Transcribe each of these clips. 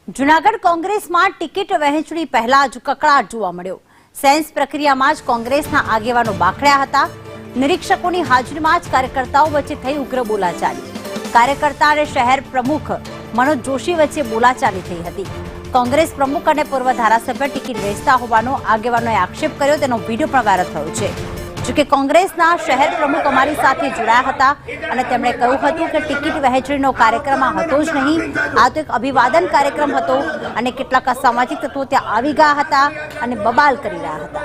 જૂનાગઢ કોંગ્રેસમાં ટિકિટ વહેંચણી પહેલા જ કકળાટ જોવા મળ્યો। સેન્સ પ્રક્રિયામાં જ કોંગ્રેસના આગેવાનો બાખડ્યા હતા। નિરીક્ષકોની હાજરીમાં જ કાર્યકર્તાઓ વચ્ચે થઈ ઉગ્ર બોલાચાલી। કાર્યકર્તા અને શહેર પ્રમુખ મનોજ જોશી વચ્ચે બોલાચાલી થઈ હતી। કોંગ્રેસ પ્રમુખ અને પૂર્વ ધારાસભ્ય ટિકિટ વેચતા હોવાનો આગેવાનોએ આક્ષેપ કર્યો, તેનો વિડીયો પણ વાયરલ થયો છે। જોકે કોંગ્રેસના શહેર પ્રમુખ અમારી સાથે જોડાયા હતા અને તેમણે કહ્યું હતું કે ટિકિટ વહેંચણીનો કાર્યક્રમ હતો જ નહીં, આ તો એક અભિવાદન કાર્યક્રમ હતો અને કેટલાક અસામાજિક તત્વો ત્યાં આવી ગયા હતા અને બબાલ કરી રહ્યા હતા।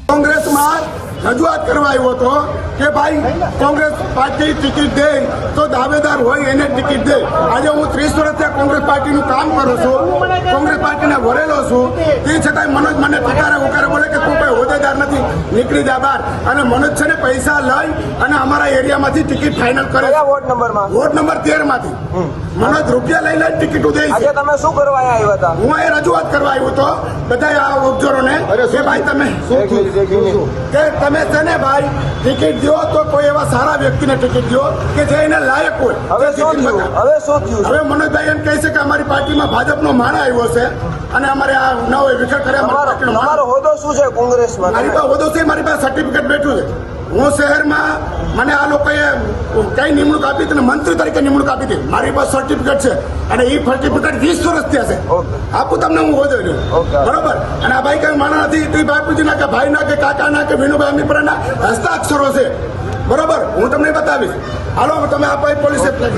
कांग्रेस में रजूआत करवा આવ્યો હતો કે ભાઈ કોંગ્રેસ પાર્ટી ટિકિટ દે તો દાવેદાર હોય એને ટિકિટ દે। આજે હું 30 વર્ષથી કોંગ્રેસ પાર્ટીનું કામ કરું છું, કોંગ્રેસ પાર્ટીને વરેલો છું, તે છતાંય મનોજ મને ઠકારે ઉકારે બોલે કે તું કોઈ હોદ્દેદાર નથી, નીકળી જા બહાર। અને મનોજ છે ને પૈસા લઈ અને અમારા એરિયામાંથી ટિકિટ ફાઇનલ કરે। વોર્ડ નંબર 13 માંથી મનોજ રૂપિયા લઈ લઈને ટિકિટો દે છે। તમે શું કરવા આવ્યા હતા? હું એ રજૂઆત કરવા આવ્યો હતો બધા આ ઓબ્ઝર્વરોને કે ભાઈ તમે કે તમે છે ને ભાઈ ટિકિટ દો તો કોઈ એવા સારા વ્યક્તિને ટિકિટ દો કે જે એને લાયક હોય। હવે શું થયું? હવે મનોજભાઈ એમ કહે છે કે અમારી પાર્ટીમાં ભાજપનો માણા આવ્યો છે અને અમારે આ નવો વિખર કર્યા। તમારો હોદ્દો શું છે કોંગ્રેસમાં? મારી પાસે હોદ્દો છે, મારી પાસે સર્ટિફિકેટ બેઠું છે। હું શહેરમાં મને આ લોકોએ કઈ નિમણૂક આપી હતી, મંત્રી તરીકે નિમણૂક આપી હતી, મારી પાસે સર્ટિફિકેટ છે અને એ સર્ટિફિકેટ 20 વર્ષ થયા છે। આપું તમને હું હોદ્દો બરોબર। અને આ ભાઈ કઈ માણા નથી, તે બાપુજીના કે ભાઈના કે કાકાના કે વિનુભાઈ અમીપરાના હસ્તાક્ષરો છે બરોબર। હું તમને બતાવીશ, હાલો તમે આ પોલીસ